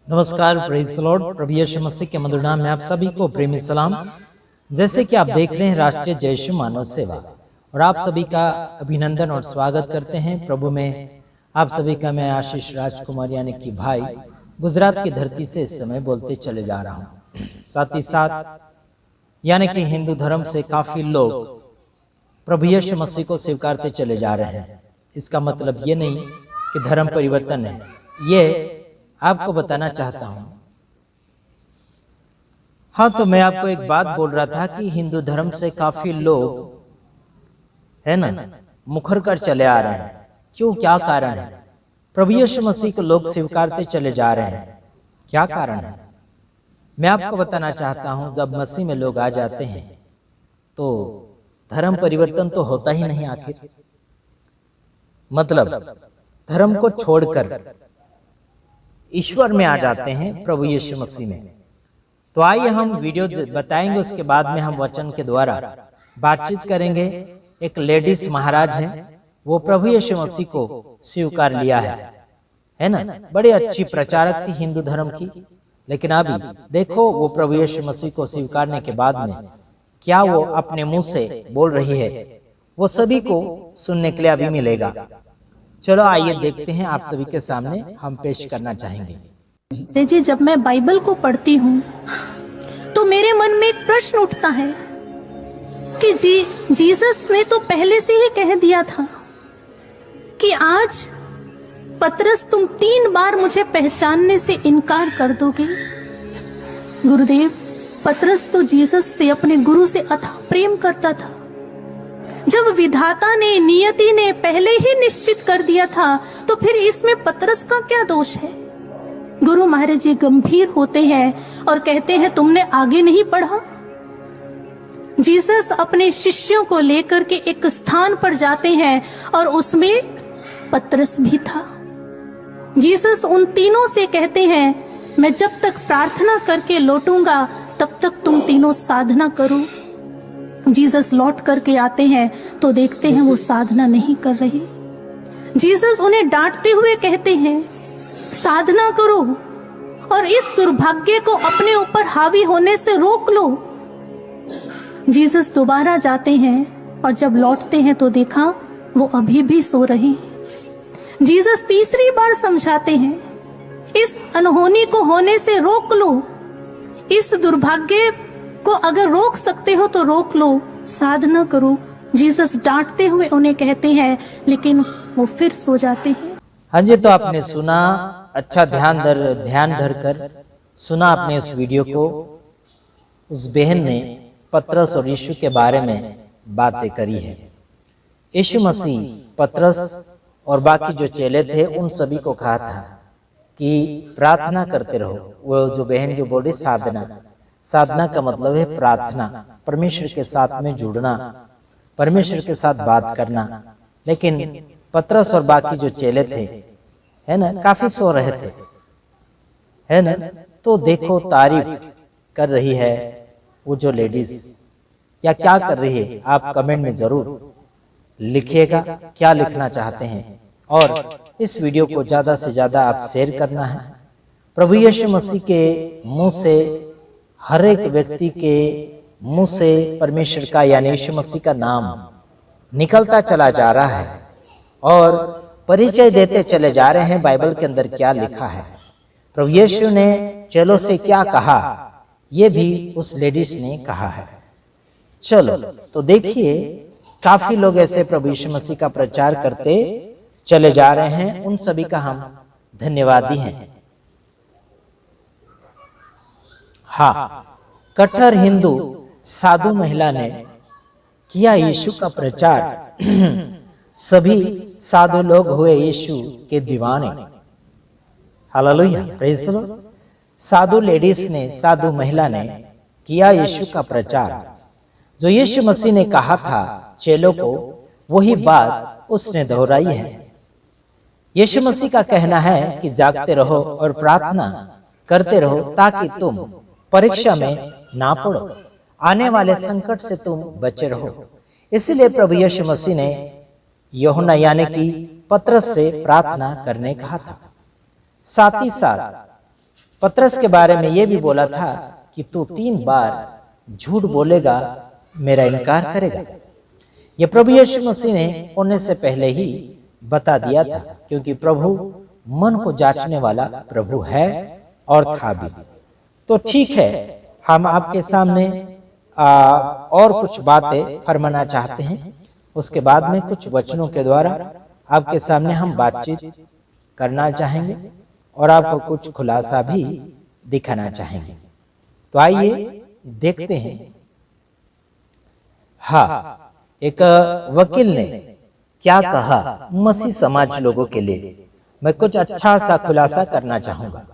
नमस्कार, praise the Lord. प्रभु यीशु मसीह के मधुर नाम में आप सभी को प्रेमी सलाम। जैसे कि आप देख रहे हैं राष्ट्रीय जय यीशु मानव सेवा, और आप सभी का अभिनंदन और स्वागत करते हैं प्रभु में। आप सभी का मैं आशीष राजकुमार यानी कि भाई गुजरात की धरती से इस समय बोलते चले जा रहा हूँ। साथ ही साथ यानी कि हिंदू धर्म से काफी लोग प्रभु यीशु मसीह को स्वीकारते चले जा रहे हैं। इसका मतलब ये नहीं कि धर्म परिवर्तन है, ये आपको बताना चाहता हूं। हाँ, तो मैं आपको एक बात बोल रहा था कि हिंदू धर्म से काफी लोग है ना मुखर कर चले आ रहे हैं। क्यों, क्या कारण है? प्रभु यीशु मसीह को लोग स्वीकारते चले जा रहे हैं, क्या कारण है? मैं आपको बताना चाहता हूं। जब मसीह में लोग आ जाते हैं तो धर्म परिवर्तन तो होता ही नहीं। आखिर मतलब धर्म को छोड़कर ईश्वर में आ जाते हैं, प्रभु यीशु मसीह में। तो आइए हम वीडियो बताएंगे, उसके बाद में हम वचन के द्वारा बातचीत करेंगे। एक लेडीज महाराज है, वो प्रभु यीशु मसीह को स्वीकार लिया है ना। बड़ी अच्छी प्रचारक थी हिंदू धर्म की, लेकिन अभी देखो वो प्रभु यीशु मसीह को स्वीकारने के बाद में क्या वो अपने मुंह से बोल रही है, वो सभी को सुनने के लिए अभी मिलेगा। चलो आइए देखते हैं, आप सभी के सामने हम पेश करना चाहेंगे। जी, जब मैं बाइबल को पढ़ती हूँ तो मेरे मन में एक प्रश्न उठता है कि जीसस ने तो पहले से ही कह दिया था कि आज पतरस तुम 3 बार मुझे पहचानने से इनकार कर दोगे। गुरुदेव, पतरस तो जीसस से, अपने गुरु से अथाह प्रेम करता था। जब विधाता ने, नियति ने पहले ही निश्चित कर दिया था, तो फिर इसमें पतरस का क्या दोष है? गुरु महाराज जी गंभीर होते हैं और कहते हैं तुमने आगे नहीं पढ़ा। जीसस अपने शिष्यों को लेकर के एक स्थान पर जाते हैं और उसमें पतरस भी था। जीसस उन तीनों से कहते हैं मैं जब तक प्रार्थना करके लौटूंगा तब तक तुम तीनों साधना करो। जीसस लौट करके आते हैं तो देखते हैं वो साधना नहीं कर रहे। जीसस उन्हें डांटते हुए कहते हैं साधना करो और इस दुर्भाग्य को अपने ऊपर हावी होने से रोक लो। जीसस दोबारा जाते हैं और जब लौटते हैं तो देखा वो अभी भी सो रहे हैं। जीसस तीसरी बार समझाते हैं इस अनहोनी को होने से रोक लो। इस दुर्भाग्य को अगर रोक सकते हो तो रोक लो, साधना करो। जीसस डांटते हुए उन्हें कहते हैं, लेकिन वो फिर सो जाते हैं। हाँ जी, तो आपने सुना, अच्छा ध्यान धर कर सुना आपने इस वीडियो को। उस बहन ने पतरस और यीशु के बारे में बातें करी है। यीशु मसीह पतरस और बाकी जो चेले थे उन सभी को कहा था कि प्रार्थना करते रहो। वो जो बहन जो बोली साधना का मतलब है प्रार्थना, परमेश्वर के साथ में जुड़ना, परमेश्वर के साथ बात करना। लेकिन पतरस और बाकी जो चेले थे है ना, काफी सो रहे थे है ना। तो देखो तारीफ कर रही है वो जो लेडीज, या क्या कर रही है, आप कमेंट में जरूर लिखिएगा क्या लिखना चाहते हैं। और इस वीडियो को ज्यादा से ज्यादा आप शेयर करना है। प्रभु यीशु मसीह के मुंह से, हर एक व्यक्ति के मुंह से परमेश्वर का यानी यीशु मसीह का नाम निकलता चला जा रहा है और परिचय देते चले जा रहे हैं बाइबल के अंदर क्या लिखा है, प्रभु यीशु ने चेलों से क्या कहा, ये भी उस लेडीज ने कहा है। चलो तो देखिए, काफी लोग ऐसे प्रभु यीशु मसीह का प्रचार करते चले जा रहे हैं। उन सभी का हम धन्यवादी हैं। हाँ, कट्टर हिंदू साधु महिला ने किया यीशु का प्रचार। सभी साधु लोग हुए यीशु के दीवाने। Hallelujah, praise the Lord. Sadhu ladies ने, साधु महिला ने किया यीशु का प्रचार। जो यीशु मसीह ने कहा था चेलों को, वही बात उसने दोहराई है। यीशु मसीह का कहना है कि जागते रहो और प्रार्थना करते रहो ताकि तुम परीक्षा में ना पड़ो, आने वाले संकट से तुम बचे रहो। इसलिए प्रभु यीशु मसीह ने यूहन्ना यानी कि पतरस से प्रार्थना करने कहा था। साथ ही साथ पतरस के बारे में यह भी बोला था कि तू 3 बार झूठ बोलेगा, मेरा इनकार करेगा। यह प्रभु यीशु मसीह ने होने से पहले ही बता दिया था, क्योंकि प्रभु मन को जांचने वाला प्रभु है और था भी। तो ठीक है, हम आपके सामने और कुछ बातें फरमाना चाहते हैं, उसके बाद में कुछ वचनों के द्वारा आपके सामने हम बातचीत करना चाहेंगे और आपको कुछ खुलासा भी दिखाना चाहेंगे। तो आइए देखते हैं। हाँ, एक वकील ने क्या कहा मसीह समाज लोगों के लिए, मैं कुछ अच्छा सा खुलासा करना चाहूंगा।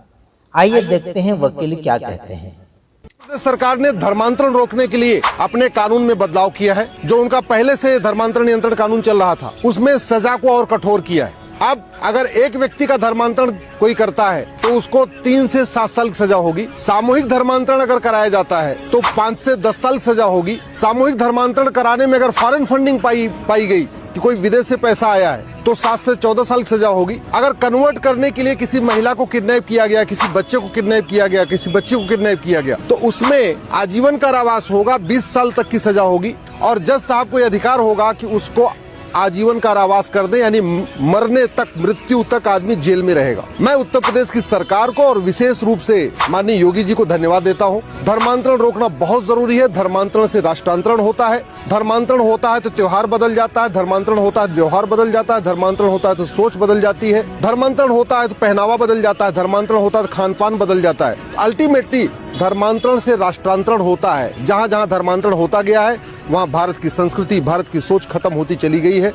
आइए देखते हैं वकील क्या कहते हैं। सरकार ने धर्मांतरण रोकने के लिए अपने कानून में बदलाव किया है। जो उनका पहले से धर्मांतरण नियंत्रण कानून चल रहा था, उसमें सजा को और कठोर किया है। अब अगर एक व्यक्ति का धर्मांतरण कोई करता है तो उसको 3 से 7 साल की सजा होगी। सामूहिक धर्मांतरण अगर कराया जाता है तो 5 से 10 साल की सजा होगी। सामूहिक धर्मांतरण कराने में अगर फॉरेन फंडिंग पाई गई कि कोई विदेश से पैसा आया है तो 7 से 14 साल की सजा होगी। अगर कन्वर्ट करने के लिए किसी महिला को किडनैप किया गया, किसी बच्चे को किडनैप किया गया, किसी बच्ची को किडनैप किया गया, तो उसमें आजीवन कारावास होगा, 20 साल तक की सजा होगी। और जज साहब को यह अधिकार होगा कि उसको आजीवन कारावास कर दे, यानी मरने तक, मृत्यु तक आदमी जेल में रहेगा। मैं उत्तर प्रदेश की सरकार को और विशेष रूप से माननीय योगी जी को धन्यवाद देता हूं। धर्मांतरण रोकना बहुत जरूरी है। धर्मांतरण से राष्ट्रांतरण होता है। धर्मांतरण होता है तो त्योहार बदल जाता है। धर्मांतरण होता है तो व्यवहार बदल जाता है। धर्मांतरण होता है तो सोच बदल जाती है। धर्मांतरण होता है तो पहनावा बदल जाता है। धर्मांतरण होता है तो खान पान बदल जाता है। अल्टीमेटली धर्मांतरण से राष्ट्रांतरण होता है। जहाँ जहाँ धर्मांतरण होता गया है वहाँ भारत की संस्कृति, भारत की सोच खत्म होती चली गई है।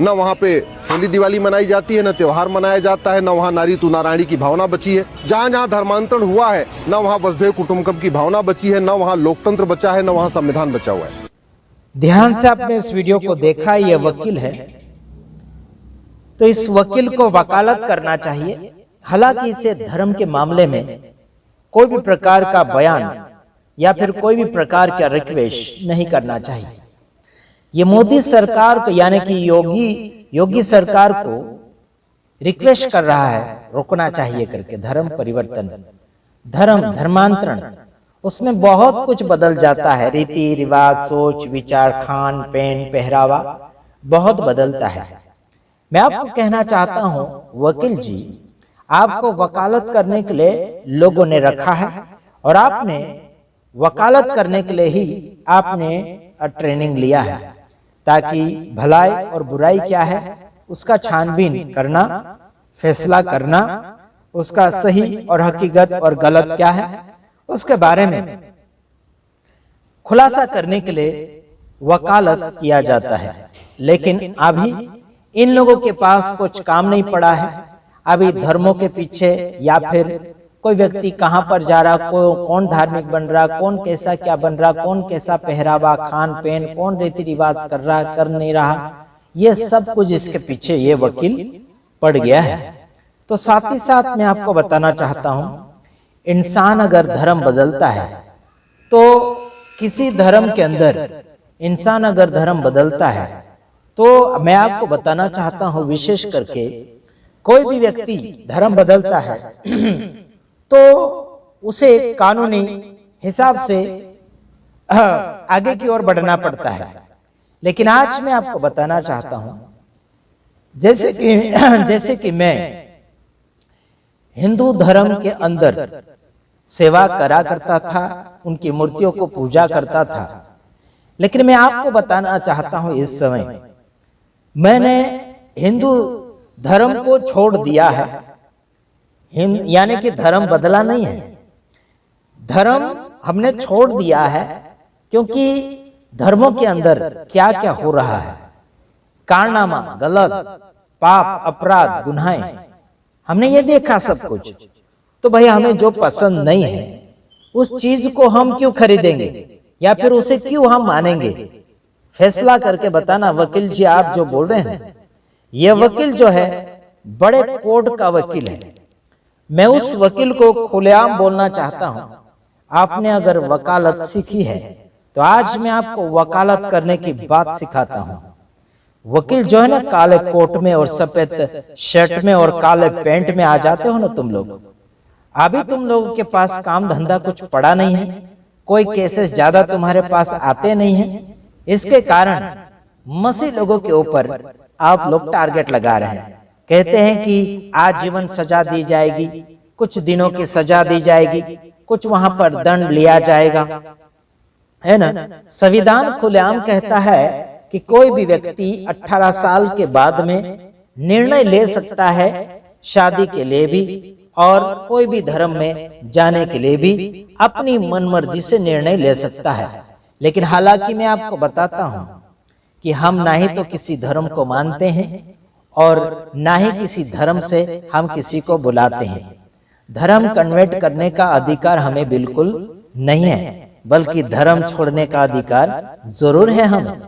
न वहाँ पे होली दिवाली मनाई जाती है, न त्योहार मनाया जाता है, न वहाँ नारी तू नारायणी की भावना बची है। जहाँ जहाँ धर्मांतरण हुआ है न वहाँ वसुधैव कुटुंबकम की भावना बची है, न वहाँ लोकतंत्र बचा है, न वहाँ संविधान बचा हुआ है। ध्यान से आपने इस वीडियो को देखा। यह वकील है, तो इस वकील को वकालत करना चाहिए। हालांकि इसे धर्म के मामले में कोई भी प्रकार का बयान या फिर कोई भी प्रकार का रिक्वेस्ट नहीं करना चाहिए। ये मोदी सरकार को, यानी कि योगी सरकार को रिक्वेस्ट कर रहा है रोकना चाहिए करके। धर्म परिवर्तन, धर्मांतरण, उसमें बहुत कुछ बदल जाता है। रीति रिवाज, सोच विचार, खान पीन, पहरावा बहुत बदलता है। मैं आपको कहना चाहता हूं वकील जी, आपको वकालत करने के लिए लोगों ने रखा है और आपने वकालत करने के लिए ही आपने ट्रेनिंग लिया है, ताकि भलाई और बुराई क्या है उसका छानबीन करना, फैसला करना, उसका सही और हकीकत और गलत क्या है उसके बारे में खुलासा करने के लिए वकालत किया जाता है। लेकिन अभी इन लोगों के पास कुछ काम नहीं पड़ा है। अभी धर्मों के पीछे या फिर कोई व्यक्ति कहां पर जा रहा, कौन धार्मिक बन रहा, कौन कैसा क्या बन रहा, कौन कैसा पहरावा, खान पीन, कौन रीति रिवाज कर रहा, कर नहीं रहा, ये सब कुछ इसके पीछे ये वकील पड़ गया है। तो साथ ही साथ मैं आपको बताना चाहता हूं, इंसान अगर धर्म बदलता है तो किसी धर्म के अंदर इंसान अगर धर्म बदलता है तो मैं आपको बताना चाहता हूं, विशेष करके कोई भी व्यक्ति धर्म बदलता है तो उसे कानूनी हिसाब से आगे की ओर बढ़ना पड़ता है। लेकिन आज मैं आपको बताना चाहता हूं, जैसे कि मैं हिंदू धर्म के अंदर सेवा करा करता था, उनकी मूर्तियों को पूजा करता था, लेकिन मैं आपको बताना चाहता हूं इस समय मैंने हिंदू धर्म को छोड़ दिया है। यानी कि धर्म बदला नहीं है, धर्म हमने छोड़ दिया है, क्योंकि धर्मों के अंदर क्या क्या हो रहा है, कारनामा, गलत, पाप, अपराध, गुनाहें, हमने ये देखा सब कुछ। तो भाई हमें जो पसंद नहीं है उस चीज को हम क्यों खरीदेंगे या फिर उसे क्यों हम मानेंगे? फैसला करके बताना। वकील जी आप जो बोल रहे हैं, ये वकील जो है बड़े कोर्ट का वकील है। मैं उस वकील को खुलेआम बोलना चाहता हूं, आपने अगर वकालत सीखी है तो आज मैं आपको वकालत करने की बात सिखाता हूं। वकील जो है ना, काले कोट में और सफेद शर्ट में और काले पैंट में आ जाते हो ना तुम लोग, अभी तुम लोगों के पास काम धंधा कुछ पड़ा नहीं है, कोई केसेस ज्यादा तुम्हारे पास आते नहीं है, इसके कारण मसीह लोगों के ऊपर आप लोग टारगेट लगा रहे हैं। कहते हैं कि आजीवन सजा दी जाएगी, कुछ दिनों की सजा दी जाएगी, कुछ वहां पर दंड लिया जाएगा, है ना। संविधान खुलेआम कहता है कि कोई भी व्यक्ति 18 साल के बाद में निर्णय ले सकता है शादी के लिए भी और कोई भी धर्म में जाने के लिए भी अपनी मनमर्जी से निर्णय ले सकता है। लेकिन हालांकि मैं आपको बताता हूं कि हम ना ही तो किसी धर्म को मानते हैं और ना ही किसी धर्म से हम किसी को बुलाते हैं। धर्म कन्वर्ट करने का अधिकार हमें बिल्कुल नहीं है, बल्कि धर्म छोड़ने का अधिकार जरूर है हमें।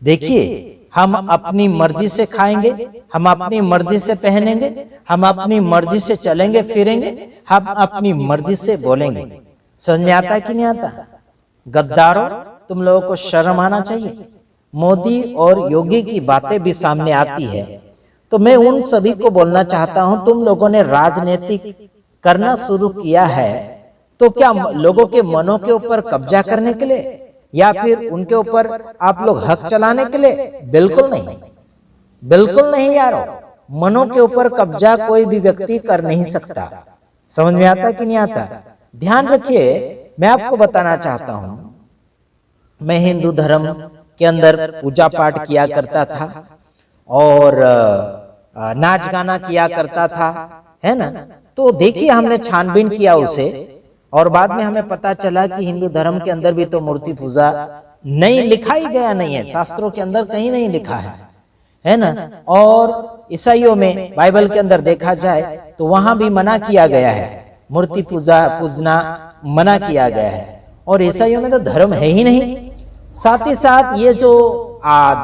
देखिए, हम अपनी मर्जी से खाएंगे, हम अपनी मर्जी से पहनेंगे, हम अपनी मर्जी से चलेंगे फिरेंगे, हम अपनी मर्जी से बोलेंगे। समझ में आता है कि नहीं आता? गद्दारों, तुम लोगों को शर्म आना चाहिए। मोदी और योगी की बातें भी सामने आती है तो मैं उन सभी को बोलना चाहता हूं, तुम लोगों ने राजनीतिक करना शुरू किया है तो क्या लोगों के मनों के ऊपर कब्जा करने के लिए या फिर उनके ऊपर आप लोग हक चलाने के लिए? बिल्कुल नहीं, बिल्कुल नहीं यारो। मनों के ऊपर कब्जा कोई भी व्यक्ति कर नहीं सकता। समझ में आता कि नहीं आता? ध्यान रखिए, मैं आपको बताना चाहता हूं, मैं हिंदू धर्म के अंदर पूजा पाठ किया करता था और नाच गाना किया करता था, है ना। तो देखिए, हमने छानबीन किया उसे और बाद में हमें पता चला कि हिंदू धर्म के अंदर भी तो मूर्ति पूजा नहीं लिखा ही गया नहीं है, शास्त्रों के अंदर कहीं नहीं लिखा है ना। और ईसाइयों में बाइबल के अंदर देखा जाए तो वहां भी मना किया गया है, मूर्ति पूजना मना किया गया है। और ईसाइयों में तो धर्म है ही नहीं। साथ ही साथ ये जो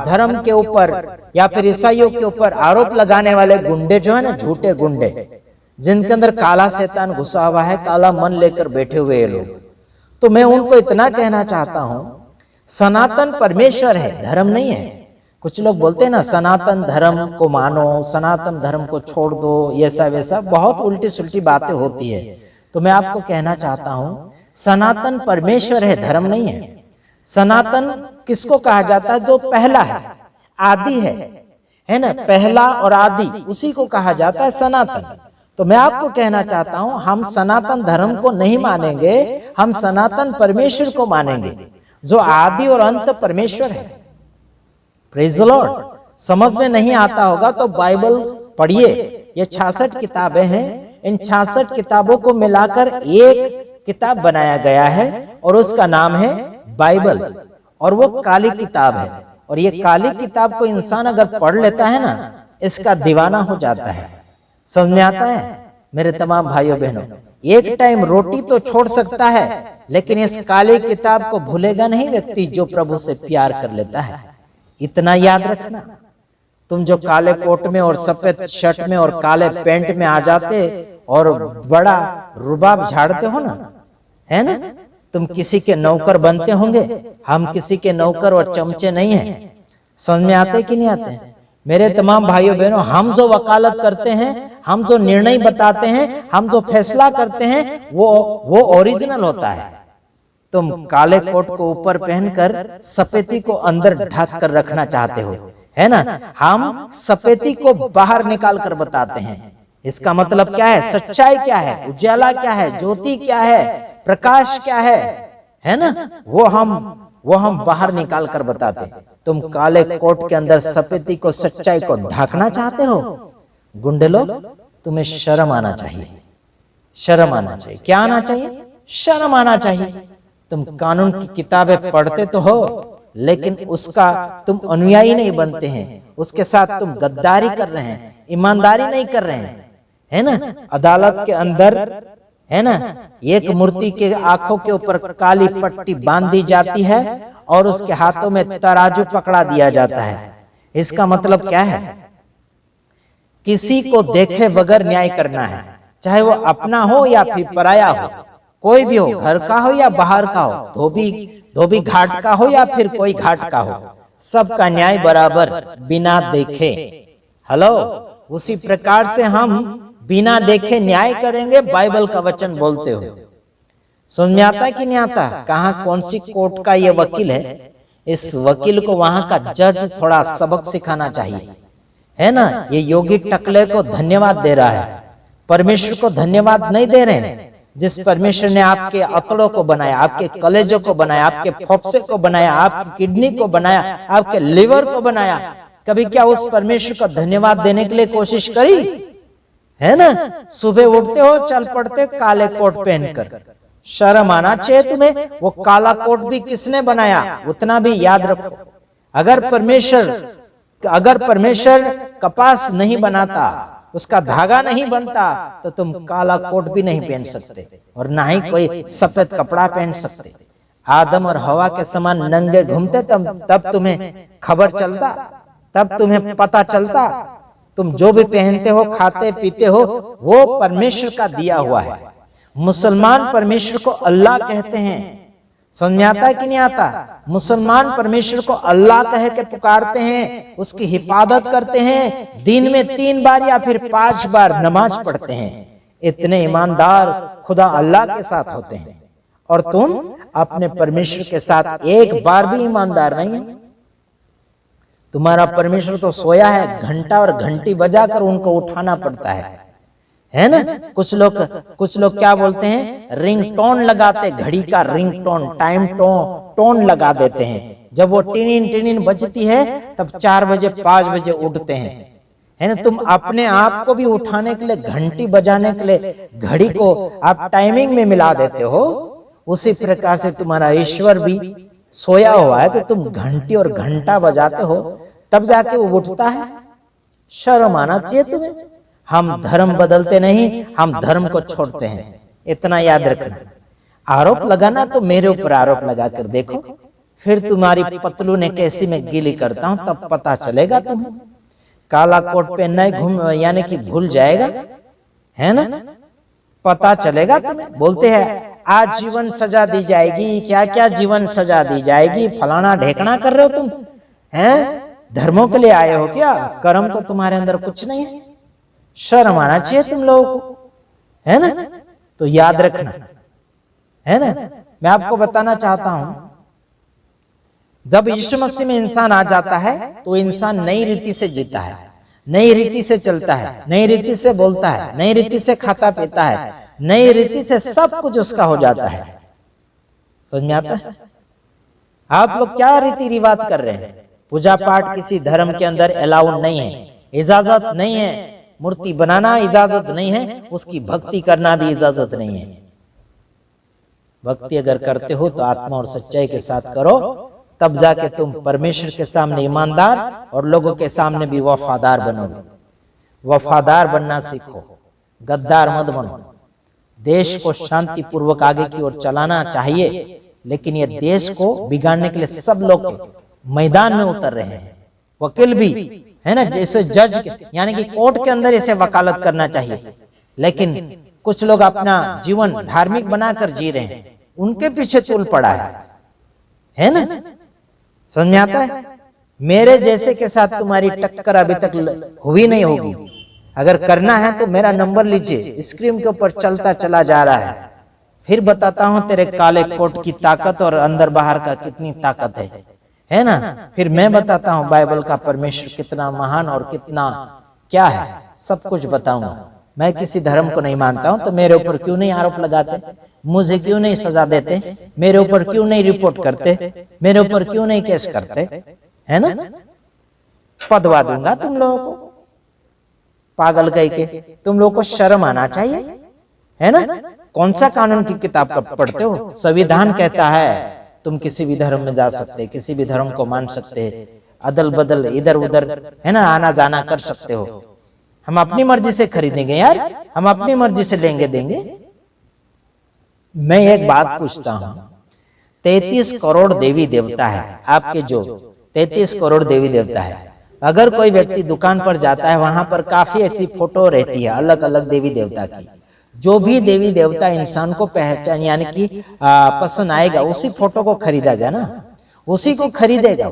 धर्म के ऊपर या फिर ईसाइयों के ऊपर आरोप लगाने वाले गुंडे जो है ना, झूठे गुंडे, जिनके अंदर काला शैतान घुसा हुआ है, काला मन लेकर बैठे हुए ये लोग, तो मैं उनको इतना कहना चाहता हूं, सनातन परमेश्वर है, धर्म नहीं है। कुछ लोग बोलते हैं ना, सनातन धर्म को मानो, सनातन धर्म को छोड़ दो, ऐसा वैसा बहुत उल्टी सुल्टी बातें होती है। तो मैं आपको कहना चाहता हूं, सनातन परमेश्वर है, धर्म नहीं है। सनातन किसको कहा जाता है? जो पहला है, आदि है ना, पहला और आदि, उसी को कहा जाता है सनातन। तो मैं आपको कहना चाहता हूं, हम सनातन धर्म को नहीं मानेंगे, हम सनातन परमेश्वर को मानेंगे जो आदि और अंत परमेश्वर है। Praise the Lord. समझ में नहीं आता होगा तो बाइबल पढ़िए, ये 66 किताबें हैं, इन 66 किताबों को मिलाकर एक किताब बनाया गया है और उसका नाम है बाइबल। और वो काली किताब है और ये काली किताब को इंसान अगर पढ़ लेता है ना, इसका दीवाना हो जाता है। समझ में आता है मेरे तमाम भाइयों बहनों? एक टाइम रोटी तो छोड़ सकता है, लेकिन इस काली किताब को भूलेगा नहीं व्यक्ति जो प्रभु से प्यार कर लेता है। इतना याद रखना, तुम जो काले कोट में और सफेद शर्ट में और काले पैंट में आ जाते और बड़ा रुबाब झाड़ते हो ना, है ना, तुम किसी के नौकर बनते होंगे। हम किसी के नौकर और चमचे नहीं हैं। समझ में आते कि नहीं आते? मेरे तमाम भाइयों बहनों, हम जो वकालत करते हैं, हम जो निर्णय बताते हैं, हम जो फैसला करते हैं, वो ओरिजिनल होता है। तुम काले कोट को ऊपर पहनकर सफेदी को अंदर ढक कर रखना चाहते हो, है ना। हम सफेदी को बाहर निकाल कर बताते हैं। इसका मतलब क्या है? सच्चाई क्या है, उजाला क्या है, ज्योति क्या है, प्रकाश क्या है ना, वो हम बाहर निकाल कर बताते। तुम काले कोट के अंदर सफेदी को, सच्चाई को ढकना चाहते हो। गुंडे लोग, तुम्हें शर्म आना चाहिए, शर्म आना चाहिए। क्या आना चाहिए? शर्म आना चाहिए। तुम कानून की किताबें पढ़ते तो हो, लेकिन उसका तुम अनुयायी नहीं बनते हैं। उसके साथ तुम गद्दारी कर रहे हैं, ईमानदारी नहीं कर रहे हैं, है ना। अदालत के अंदर, है ना, एक मूर्ति के आंखों के ऊपर काली पट्टी बांध दी जाती है और उसके हाथों में तराजू पकड़ा दिया जाता है। इसका मतलब क्या है? किसी को देखे बगैर न्याय करना है, चाहे वो अपना हो या फिर पराया हो, कोई भी हो, घर का हो या बाहर का हो, धोबी घाट का हो या फिर कोई घाट का हो, सबका न्याय बराबर बिना देखे। हेलो, उसी प्रकार से हम बिना देखे न्याय करेंगे, बाइबल का वचन बोलते हो। समझ में आता है कि नहीं आता? कहाँ कौन सी कोर्ट का ये वकील है, इस वकील को वहां का जज थोड़ा सबक सिखाना चाहिए, है ना। ये योगी टकले को धन्यवाद दे रहा है, परमेश्वर को धन्यवाद नहीं दे रहे हैं। जिस परमेश्वर ने आपके अतड़ों को बनाया, आपके कलेजों को बनाया, आपके फोफसे को बनाया, आपकी किडनी को बनाया, आपके लिवर को बनाया, कभी क्या उस परमेश्वर को धन्यवाद देने के लिए कोशिश करी? है ना। सुबह उठते हो, चल पड़ते काले कोट पहनकर, शर्म आना चाहिए तुम्हें। वो काला कोट भी किसने बनाया, उतना भी याद रखो। अगर परमेश्वर कपास नहीं बनाता, उसका धागा नहीं बनता, तो तुम काला कोट भी नहीं पहन सकते और ना ही कोई सफेद कपड़ा पहन सकते। आदम और हवा के समान नंगे घूमते तब तुम्हें खबर चलता, तब तुम्हें पता चलता। तुम जो भी पहनते हो, खाते पीते हो, वो परमेश्वर का दिया हुआ है। मुसलमान परमेश्वर को अल्लाह कहते हैं। समझ में आता है कि नहीं आता? मुसलमान परमेश्वर को अल्लाह कह के पुकारते हैं, उसकी हिफाजत करते हैं, दिन में 3 बार या फिर 5 बार नमाज पढ़ते हैं। इतने ईमानदार खुदा अल्लाह के साथ होते हैं और तुम अपने परमेश्वर के साथ एक बार भी ईमानदार नहीं है। तुम्हारा परमेश्वर तो सोया है, घंटा और घंटी बजाकर उनको उठाना पड़ता है ना। कुछ लोग क्या बोलते हैं, रिंगटोन लगाते, घड़ी का रिंगटोन, टाइम टोन लगा देते हैं। जब वो टिनिन बजती है तब 4 बजे 5 बजे उठते हैं, है ना। तुम अपने आप को भी उठाने के लिए, घंटी बजाने के लिए घड़ी को आप टाइमिंग में मिला देते हो। उसी प्रकार से तुम्हारा ईश्वर भी सोया हुआ है, तो तुम घंटी और घंटा बजाते हो, तब जाके वो उठता है। शर्म आना चाहिए तुम्हें। हम धर्म बदलते नहीं, हम धर्म को छोड़ते हैं, इतना याद रखना। आरोप लगाना तो मेरे ऊपर आरोप लगा कर देखो, फिर तुम्हारी पतलू ने कैसी मैं गीली करता हूं, तब पता चलेगा तुम्हें। काला कोट पहनना घूम यानी कि भूल जाएगा, है ना, पता चलेगा तुम्हें। बोलते हैं आज जीवन सजा दी जाएगी, क्या क्या जीवन सजा दी जाएगी, फलाना ढेकना कर रहे हो तुम, हैं? धर्मों के लिए आए हो क्या? कर्म तो तुम्हारे अंदर कुछ नहीं है। शर्म आना चाहिए तुम लोगों को, है ना। तो याद रखना, है ना। मैं आपको बताना चाहता हूं, जब यीशु मसीह में इंसान आ जाता है तो इंसान नई रीति से जीता है, नई रीति से चलता है, नई रीति से बोलता है, नई रीति से खाता पीता है, नई रीति से सब कुछ उसका हो जाता है। समझ में आता है? आप लोग क्या रीति रिवाज कर रहे हैं? पूजा पाठ किसी धर्म के अंदर अलाउ नहीं है, इजाजत नहीं है। मूर्ति बनाना इजाजत नहीं है, उसकी भक्ति करना भी इजाजत नहीं है। भक्ति अगर करते हो तो आत्मा और सच्चाई के साथ करो, तब जाके तुम परमेश्वर के सामने ईमानदार और लोगों के सामने भी वफादार बनोगे। वफादार बनना सीखो, गद्दार मत बनो। देश को शांति पूर्वक आगे की ओर चलाना चाहिए, लेकिन ये देश को बिगाड़ने के लिए सब लोग मैदान में उतर रहे हैं। वकील भी, है ना, जैसे जज यानी कि कोर्ट के अंदर इसे वकालत करना चाहिए, लेकिन कुछ लोग अपना जीवन धार्मिक बनाकर जी रहे हैं, उनके पीछे तुल पड़ा है ना। समझ में आता है? मेरे जैसे के साथ तुम्हारी टक्कर अभी तक हुई नहीं होगी। अगर करना है तो मेरा नंबर लीजिए, स्क्रीन के ऊपर चलता चला जा रहा है। फिर बताता हूं तेरे काले कोट की ताकत और अंदर बाहर का कितनी ताकत है ना। फिर मैं बताता हूं बाइबल का परमेश्वर कितना महान और कितना क्या है, सब कुछ बताऊंगा। मैं किसी धर्म को नहीं मानता हूं, तो मेरे ऊपर क्यों नहीं आरोप लगाते, मुझे क्यों नहीं सजा देते, मेरे ऊपर क्यों नहीं रिपोर्ट करते, मेरे ऊपर क्यों नहीं केस करते, है ना। पदवा दूंगा तुम लोगों को, पागल कह के। तुम लोगों को शर्म आना चाहिए, है ना। कौन सा कानून की किताब पढ़ते हो? संविधान कहता है तुम किसी भी धर्म में जा सकते, किसी भी धर्म को मान सकते, अदल बदल इधर उधर, है ना, आना जाना कर सकते हो। हम अपनी मर्जी से खरीदेंगे यार, हम अपनी मर्जी से लेंगे देंगे। मैं एक बात पूछता हूं, 33 करोड़ देवी देवता है आपके, जो 33 करोड़ देवी देवता है, अगर कोई व्यक्ति दुकान पर जाता है, वहां पर काफी ऐसी फोटो रहती है अलग अलग देवी देवता की। जो भी देवी देवता इंसान को पहचान यानी कि पसंद आएगा, उसी फोटो को खरीदेगा ना, उसी को खरीदेगा,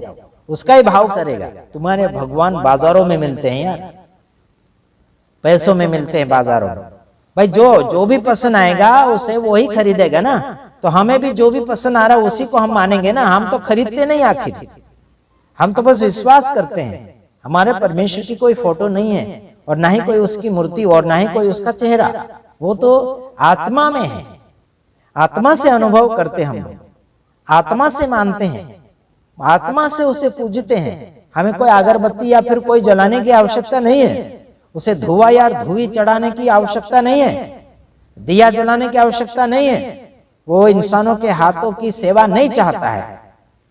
उसका ही भाव करेगा। तुम्हारे भगवान बाजारों में मिलते हैं यार, पैसों में मिलते हैं बाजारों में। भाई जो भी पसंद आएगा उसे वही खरीदेगा ना। तो हमें भी जो भी पसंद आ रहा है उसी को हम मानेंगे ना। हम तो खरीदते नहीं, आखिर हम तो बस विश्वास करते हैं। हमारे परमेश्वर की कोई फोटो नहीं है और ना ही कोई उसकी मूर्ति और ना ही कोई उसका चेहरा। वो तो आत्मा में है, आत्मा से अनुभव करते हम लोग, आत्मा से मानते हैं, आत्मा से उसे पूजते हैं। हमें कोई अगरबत्ती या फिर कोई जलाने की आवश्यकता नहीं है, उसे धुआं या धुई चढ़ाने की आवश्यकता नहीं है, दिया जलाने की आवश्यकता नहीं है। वो इंसानों के हाथों की सेवा नहीं चाहता है।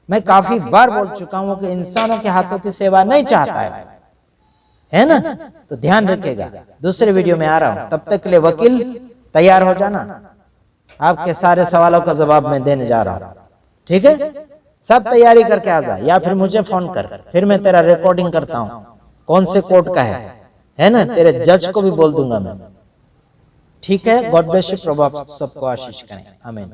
मैं काफी बार बोल चुका हूं कि इंसानों के हाथों की सेवा नहीं चाहता है ना। तो ध्यान रखिएगा, दूसरे वीडियो में आ रहा हूं। तब तक के लिए वकील तैयार हो जाना, आपके सारे सवालों का जवाब मैं देने जा रहा हूं। ठीक है, सब तैयारी करके आ जा, या फिर मुझे फोन कर, फिर मैं तेरा रिकॉर्डिंग करता हूं कौन से कोर्ट का है ना। तेरे जज को भी बोल दूंगा मैं। ठीक है, गॉड ब्लेस यू। प्रभु आप सबको आशीष करें। आमीन।